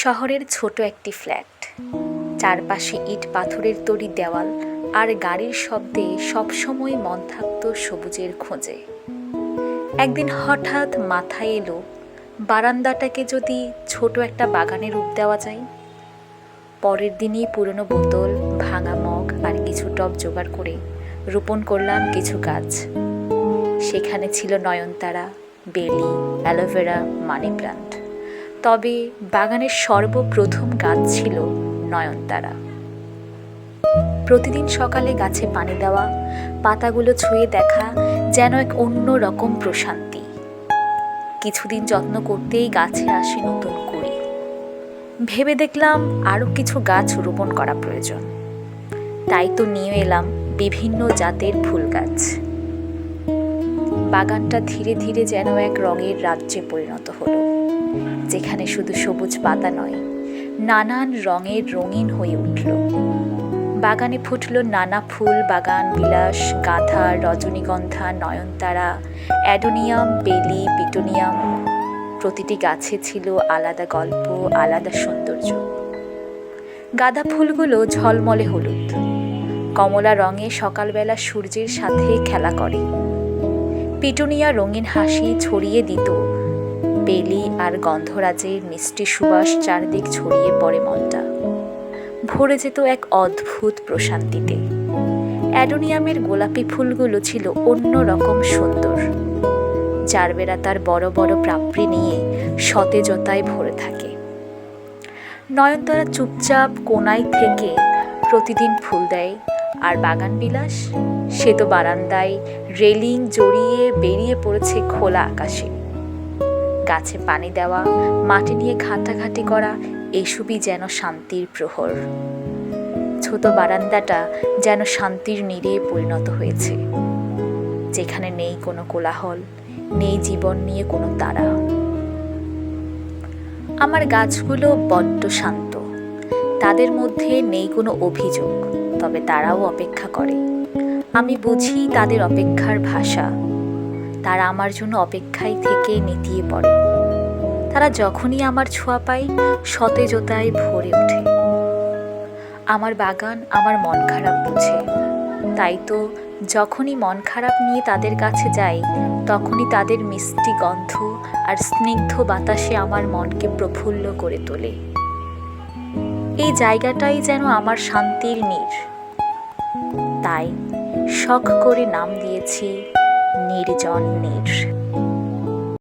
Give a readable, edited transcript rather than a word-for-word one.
শহরের ছোট একটি ফ্ল্যাট, চারপাশে ইট পাথরের তৈরি দেওয়াল আর গাড়ির শব্দে সবসময় মন থাকত সবুজের খোঁজে। একদিন হঠাৎ মাথায় এলো, বারান্দাটাকে যদি ছোট একটা বাগানে রূপ দেওয়া যায়। পরের দিনই পুরনো বোতল, ভাঙা মগ আর কিছু টব জোগাড় করে রোপণ করলাম কিছু গাছ। সেখানে ছিল নয়নতারা, বেলি, অ্যালোভেরা, মানি প্লান্ট। তবে বাগানের সর্বপ্রথম গাছ ছিল নয়নতারা। প্রতিদিন সকালে গাছে পানি দেওয়া, পাতাগুলো ছুঁয়ে দেখা যেন এক অন্য রকম প্রশান্তি। কিছুদিন যত্ন করতেই গাছে আসে নতুন কুঁড়ি। ভেবে দেখলাম আরও কিছু গাছ রোপণ করা প্রয়োজন। তাই তো নিয়ে এলাম বিভিন্ন জাতের ফুল গাছ। বাগানটা ধীরে ধীরে যেন এক রঙের রাজ্যে পরিণত হলো, যেখানে শুধু সবুজ পাতা নয়, নানান রঙের রঙিন হয়ে উঠল। বাগানে ফুটল নানা ফুল, বাগান বিলাস, গাঁধা, রজনীগন্ধা, নয়নতারা, অ্যাডোনিয়াম, বেলি, পিটুনিয়াম। প্রতিটি গাছে ছিল আলাদা গল্প, আলাদা সৌন্দর্য। গাঁদা ফুলগুলো ঝলমলে হলুদ, কমলা রঙে সকালবেলা সূর্যের সাথে খেলা করে। পিটুনিয়া রঙিন হাসি ছড়িয়ে দিত, বেলি আর গন্ধরাজের মিষ্টি সুবাস চারদিক ছড়িয়ে পড়ে মনটা ভরে যেত এক অদ্ভুত প্রশান্তিতে। অ্যাডোনিয়ামের গোলাপি ফুলগুলো ছিল অন্য রকম সুন্দর, জারবেরা তার বড় বড় পাপড়ি নিয়ে সতেজতায় ভরে থাকে। নয়নতারা চুপচাপ কোনায় থেকে প্রতিদিন ফুল দেয়, আর বাগান বিলাস সে তো বারান্দায় রেলিং জড়িয়ে বেরিয়ে পড়েছে খোলা আকাশে। গাছে পানি দেওয়া, মাটি নিয়ে ঘাঁটাঘাঁটি করা, এসবই যেন শান্তির প্রহর। ছোট বারান্দাটা যেন শান্তির নীড়ে পরিণত হয়েছে, যেখানে নেই কোনো কোলাহল, নেই জীবন নিয়ে কোনো তাড়া। আমার গাছগুলো বড্ড শান্ত, তাদের মধ্যে নেই কোনো অভিযোগ, তবে তারাও অপেক্ষা করে। আমি বুঝি তাদের অপেক্ষার ভাষা। তারা আমার জন্য অপেক্ষায় থেকে নেতিয়ে পড়ে। তারা যখনই আমার ছোঁয়া পায়, সতেজতায় ভরে ওঠে। আমার বাগান আমার মন খারাপ বুঝে, তাই তো যখনই মন খারাপ নিয়ে তাদের কাছে যাই, তখনই তাদের মিষ্টি গন্ধ আর স্নিগ্ধ বাতাসে আমার মনকে প্রফুল্ল করে তোলে। এই জায়গাটাই যেন আমার শান্তির নীড়। তাই শখ করে নাম দিয়েছি নির্জন নীড়।